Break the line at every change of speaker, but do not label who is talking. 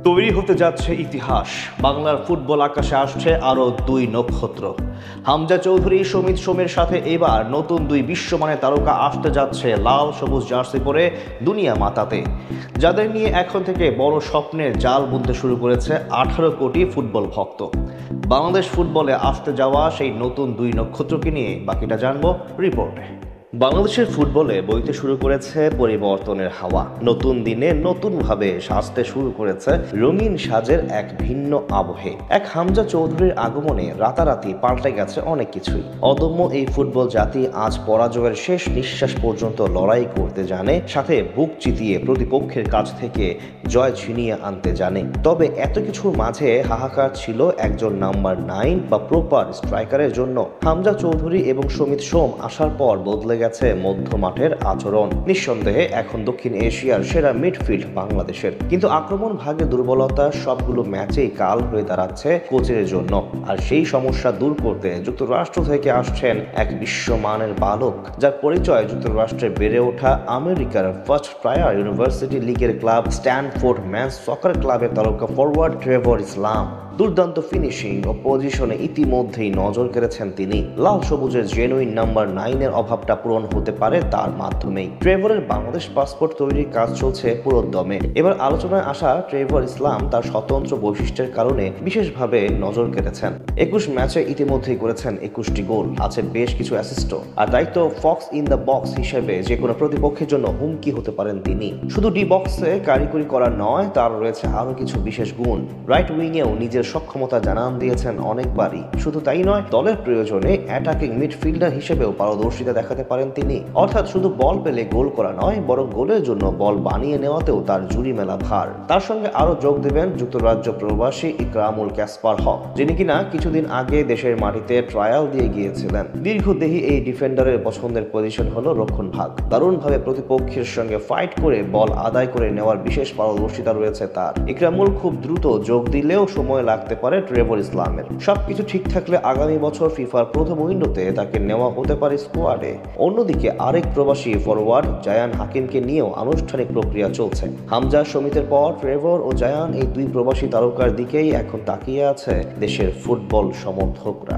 তৈরি হতে যাচ্ছে ইতিহাস। বাংলার ফুটবল আকাশে আসছে আরও দুই নক্ষত্র। হামজা চৌধুরী, সমিত সোমের সাথে এবার নতুন দুই বিশ্বমানের তারকা আসতে যাচ্ছে লাল সবুজ জার্সি পরে দুনিয়া মাতাতে, যাদের নিয়ে এখন থেকে বড় স্বপ্নের জাল বুনতে শুরু করেছে 18 কোটি ফুটবল ভক্ত। বাংলাদেশ ফুটবলে আসতে যাওয়া সেই নতুন দুই নক্ষত্রকে নিয়ে বাকিটা জানবো রিপোর্টে। বাংলাদেশের ফুটবলে বইতে শুরু করেছে পরিবর্তনের হাওয়া। নতুন দিনে নতুনভাবে সাজতে শুরু করেছে রঙিন সাজের এক ভিন্ন আবহে। এক হামজা চৌধুরীর আগমনে রাতারাতি পাল্টে গেছে অনেক কিছুই। অদম্য এই ফুটবল জাতি আজ পরাজয়ের শেষ নিঃশ্বাস পর্যন্ত লড়াই করতে জানে, সাথে বুক চিতিয়ে প্রতিপক্ষের কাছ থেকে জয় ছিনিয়ে আনতে জানে। তবে এত কিছুর মাঝে হাহাকার ছিল একজন নাম্বার 9 বা প্রপার স্ট্রাইকারের জন্য। হামজা চৌধুরী এবং সমিত সোম আসার পর বদলে গেছে মধ্য মাঠের আচরণ। নিঃসন্দেহে এখন দক্ষিণ এশিয়ার সেরা মিডফিল্ড বাংলাদেশের, কিন্তু আক্রমণ ভাগে দুর্বলতা সবগুলো ম্যাচেই কাল হয়ে দাঁড়াচ্ছে কোচের জন্য। আর সেই সমস্যা দূর করতে যুক্তরাষ্ট্র থেকে আসছেন এক বিশ্বমানের বালক, যার পরিচয় যুক্তরাষ্ট্রে বেড়ে ওঠা আমেরিকার ফার্স্ট প্রায়ার ইউনিভার্সিটি লিগের ক্লাব স্ট্যানফোর্ড ম্যানস সকার ক্লাবের তারকা ফরওয়ার্ড ট্রেভর ইসলাম। দুর্দান্ত ফিনিশিং ও পজিশনে ইতিমধ্যেই নজর কেড়েছেন তিনি। লাল সবুজের জেনুইন নাম্বার 9 এর অভাবটা পূরণ হতে পারে তার মাধ্যমেই। ট্রেভরের বাংলাদেশ পাসপোর্ট তৈরির কাজ চলছে পুরো দমে। এবার আলোচনায় আসা ট্রেভর ইসলাম তার স্বতন্ত্র বৈশিষ্ট্যের কারণে বিশেষভাবে নজর কেড়েছেন। 21 ম্যাচে ইতিমধ্যেই করেছেন 21টি গোল, আছে বেশ কিছু অ্যাসিস্টও। আর দায়িত্ব ফক্স ইন দ্য বক্স হিসেবে যে কোনো প্রতিপক্ষের জন্য হুমকি হতে পারেন তিনি। শুধু ডি বক্সে কারিগরি করা নয়, তার রয়েছে আরো কিছু বিশেষ গুণ। রাইট উইংয়েও নিজের সক্ষমতা জানান দিয়েছেন অনেকবারই। শুধু তাই নয়, দলের প্রয়োজনে অ্যাটাকিং মিডফিল্ডার হিসেবেও পারদর্শিতা দেখাতে পারেন তিনি। অর্থাৎ শুধু বল পেলে গোল করা নয়, বরং গোলের জন্য বল বানিয়ে নেওয়াতেও তার জুরি মেলা ভার। তার সঙ্গে আরো যোগ দেবেন যুক্তরাজ্য প্রবাসী ইকরামুল ক্যাসপার হক, যিনি কিনা কিছুদিন আগে দেশের মাটিতে ট্রায়াল দিয়ে গিয়েছিলেন। দীর্ঘদেহী এই ডিফেন্ডারের পছন্দের পজিশন হলো রক্ষণ ভাগ। দারুণভাবে প্রতিপক্ষের সঙ্গে ফাইট করে বল আদায় করে নেওয়ার বিশেষ পারদর্শিতা রয়েছে তার। ইকরামুল খুব দ্রুত যোগ দিলেও সময় লাগতে পারে ট্রেভর ইসলামের। সবকিছু ঠিক থাকলে আগামী বছর ফিফার প্রথম উইন্ডোতে তাকে নেওয়া হতে পারে স্কোয়াডে। অন্যদিকে আরেক প্রবাসী ফরওয়ার্ড জায়ান হাকিমকে নিয়েও আনুষ্ঠানিক প্রক্রিয়া চলছে। হামজা সমিতের পর ট্রেভর ও জায়ান, এই দুই প্রবাসী তারকার দিকেই এখন তাকিয়ে আছে দেশের ফুটবল সমর্থকরা।